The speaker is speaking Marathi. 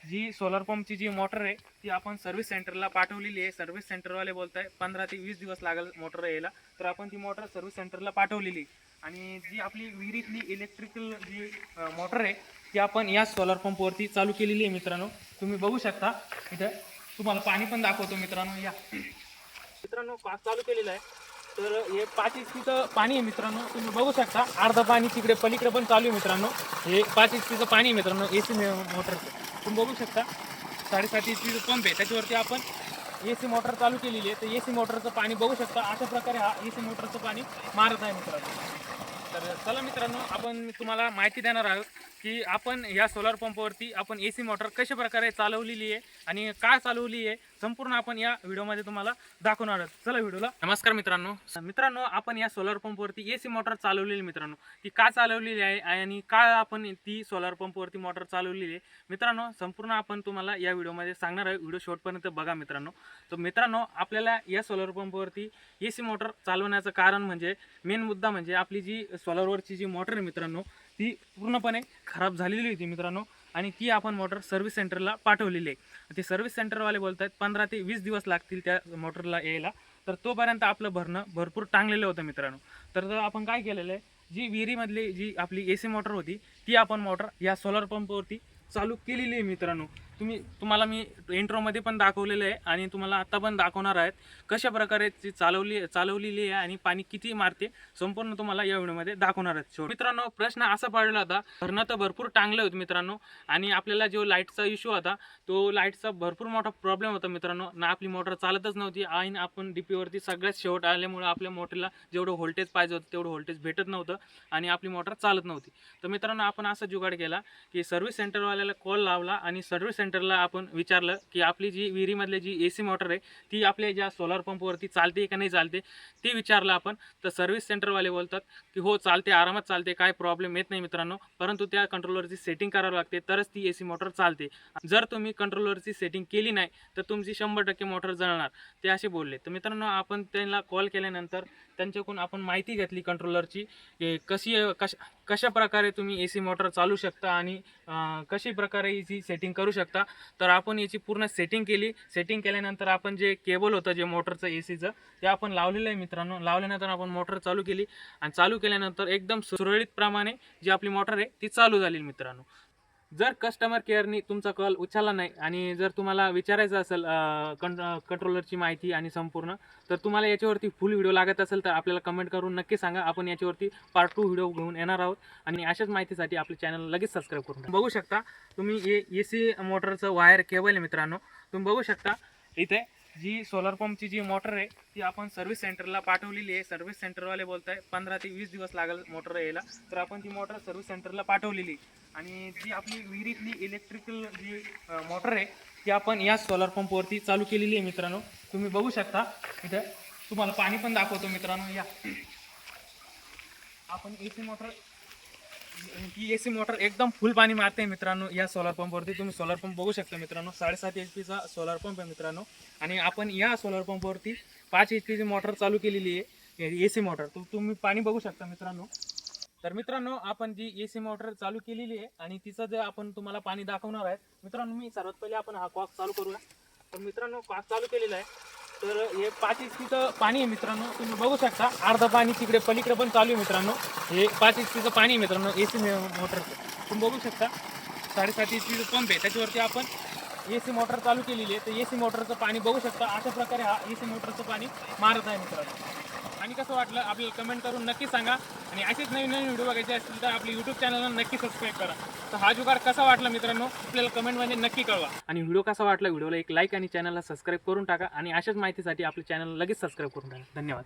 जी सोलर पंपची जी मोटर आहे ती आपण सर्व्हिस सेंटरला पाठवलेली आहे। सर्व्हिस सेंटरवाले बोलताय 15 ते 20 दिवस लागेल मोटर यायला, तर आपण ती मोटर सर्व्हिस सेंटरला पाठवलेली। आणि जी आपली विहिरीतली इलेक्ट्रिकल जी मोटर आहे ती आपण या सोलर पंपवरती चालू केलेली आहे मित्रांनो। तुम्ही बघू शकता इथं, तुम्हाला पाणी पण दाखवतो मित्रांनो। या मित्रांनो पाच चालू केलेला आहे, तर हे 5 HP पाणी आहे मित्रांनो। तुम्ही बघू शकता अर्ध पाणी तिकडे पलीकडे पण चालू आहे मित्रांनो। हे 5 HP पाणी आहे मित्रांनो AC मोटरचं। तुम्ही बघू शकता 7.5 HP पंप आहे, त्याच्यावरती आपण AC मोटर चालू केलेली आहे। तर AC मोटरचं पाणी बघू शकता, अशा प्रकारे हा AC मोटरचं पाणी मारत आहे मित्रांनो। तर चला मित्रांनो, आपण तुम्हाला माहिती देणार आहोत की आपण या सोलर पंपवरती आपण AC मोटर कशा प्रकारे चालवलेली आहे आणि काय चालवली आहे, संपूर्ण आपण या व्हिडिओमध्ये तुम्हाला दाखवणार आहोत। चला व्हिडिओला। नमस्कार मित्रांनो, आपण या सोलर पंपवरती AC मोटर चालवलेली मित्रांनो, ती का चालवलेली आहे आणि काय आपण ती सोलर पंपवरती मोटर चालवलेली आहे मित्रांनो, संपूर्ण आपण तुम्हाला या व्हिडिओमध्ये सांगणार आहे। व्हिडिओ शेवटपर्यंत बघा मित्रांनो। तर मित्रांनो, आपल्याला या सोलर पंपवरती AC मोटर चालवण्याचं कारण म्हणजे मेन मुद्दा म्हणजे आपली जी सोलरवरची जी मोटर आहे मित्रांनो, ती पूर्णपणे खराब झालेली होती मित्रांनो। आणि ती आपण मोटर सर्व्हिस सेंटरला पाठवलेली आहे। ते सर्व्हिस सेंटरवाले बोलतात 15 ते 20 दिवस लागतील त्या मोटरला यायला, तर तोपर्यंत आपलं भरणं भरपूर टांगलेलं होतं मित्रांनो। तर आपण काय केलेलं आहे, जी विहिरीमधली जी आपली AC मोटर होती ती आपण मोटर या सोलर पंपवरती चालू केलेली आहे मित्रांनो। तुम्हाला मी इंट्रोमध्ये पण दाखवलेलं आहे आणि तुम्हाला आता पण दाखवणार आहेत कशा प्रकारे ती चालवलेली आहे आणि पाणी किती मारते, संपूर्ण तुम्हाला या व्हिडिओमध्ये दाखवणार आहेत। मित्रांनो, प्रश्न असा पडला होता, भरणं तर भरपूर टांगलं होतं मित्रांनो आणि आपल्याला जो लाईटचा इश्यू होता तो लाईटचा भरपूर मोठा प्रॉब्लेम होता मित्रांनो। ना आपली मोटर चालतच नव्हती आणि आपण DP सगळ्यात शेवट आल्यामुळे आपल्या मोटरला जेवढं व्होल्टेज पाहिजे होतं तेवढं व्होल्टेज भेटत नव्हतं आणि आपली मोटर चालत नव्हती। तर मित्रांनो, आपण असा जुगाड केला की सर्व्हिस सेंटरवाल्याला कॉल लावला आणि सर्व्हिस सेंटरला आपण विचारलं की आपली जी विहिरीमधली जी AC मोटर आहे ती आपल्या ज्या सोलर पंपवरती चालते का नाही चालते ते विचारलं आपण। तर सर्व्हिस सेंटरवाले बोलतात की हो चालते, आरामात चालते, काय प्रॉब्लेम येत नाही मित्रांनो, परंतु त्या कंट्रोलरची सेटिंग करावी लागते तरच ती AC मोटर चालते। जर तुम्ही कंट्रोलरची सेटिंग केली नाही तर तुमची 100% मोटर जळणार, ते असे बोलले। तर मित्रांनो, आपण त्यांना कॉल केल्यानंतर त्यांच्याकडून आपण माहिती घेतली कंट्रोलरची, कशा प्रकारे तुम्ही AC मोटर चालू शकता आणि कशा प्रकारे याची सेटिंग करू शकता। तर आपण याची पूर्ण सेटिंग केली। सेटिंग केल्यानंतर आपण जे केबल होतं जे मोटरचं ACचं ते आपण लावलेलं आहे मित्रांनो। लावल्यानंतर आपण मोटर चालू केली आणि चालू केल्यानंतर एकदम सुरळीतप्रमाणे जी आपली मोटर आहे ती चालू झाली मित्रांनो। जर कस्टमर केअरनी तुमचा कॉल उचलला नाही आणि जर तुम्हाला विचारायचं असेल कंट्रोलरची माहिती आणि संपूर्ण, तर तुम्हाला याच्यावरती फुल व्हिडिओ लागत असेल तर आपल्याला कमेंट करून नक्की सांगा, आपण याच्यावरती पार्ट 2 व्हिडिओ घेऊन येणार आहोत। आणि अशाच माहितीसाठी आपल्या चॅनल लगेच सबस्क्राईब करून टाका। बघू शकता तुम्ही हे AC मोटरचं वायर केबल आहे मित्रांनो। तुम्ही बघू शकता इथे जी सोलर पंपची जी मोटर आहे ती आपण सर्व्हिस सेंटरला पाठवलेली आहे। सर्व्हिस सेंटरवाले बोलताय 15 ते 20 दिवस लागेल मोटर यायला, तर आपण ती मोटर सर्व्हिस सेंटरला पाठवलेली। आणि जी आपली विहिरीतली इलेक्ट्रिकल जी मोटर आहे ती आपण या सोलर पंपवरती चालू केलेली आहे मित्रांनो। तुम्ही बघू शकता इथं, तुम्हाला पाणी पण दाखवतो मित्रांनो। या आपण AC मोटर एकदम फुल पाणी मारते मित्रांनो या सोलर पंपवरती। तुम्ही सोलर पंप बघू शकता मित्रांनो, 7.5 HP सोलर पंप आहे मित्रांनो। आणि आपण या सोलर पंपवरती 5 HP मोटर चालू केलेली आहे, AC मोटर। तुम्ही पाणी बघू शकता मित्रांनो। तर मित्रांनो, आपण जी AC मोटर चालू केलेली आहे आणि तिचं जे आपण तुम्हाला पाणी दाखवणार आहे मित्रांनो। मी सर्वात पहिले आपण हा कॉक चालू करूया। तर मित्रांनो, कॉक चालू केलेला आहे, तर हे 5 HP पाणी आहे मित्रांनो। तुम्ही बघू शकता अर्ध पाणी तिकडे पलीकडे पण चालू आहे मित्रांनो। हे 5 HP पाणी आहे मित्रांनो AC मोटरचं। तुम्ही बघू शकता 7.5 HP पंप आहे, त्याच्यावरती आपण AC मोटर चालू केलेली आहे। तर AC मोटरचं पाणी बघू शकता, अशा प्रकारे हा AC मोटरचं पाणी मारत आहे मित्रांनो। आणि कसं वाटलं आपल्याला कमेंट करून नक्की सांगा। आणि असेच नवीन नवीन व्हिडिओ बघायचे असतील तर आपल्या YouTube चॅनलला नक्की सबस्क्राईब करा। तर हा जुगाड कसा वाटला मित्रांनो आपल्याला कमेंटमध्ये नक्की कळवा। आणि व्हिडिओ कसा वाटला, व्हिडिओला एक लाईक आणि चॅनलला सबस्क्राईब करून टाका। आणि अशाच माहितीसाठी आपल्या चॅनलला लगेच सबस्क्राईब करून टाका। धन्यवाद।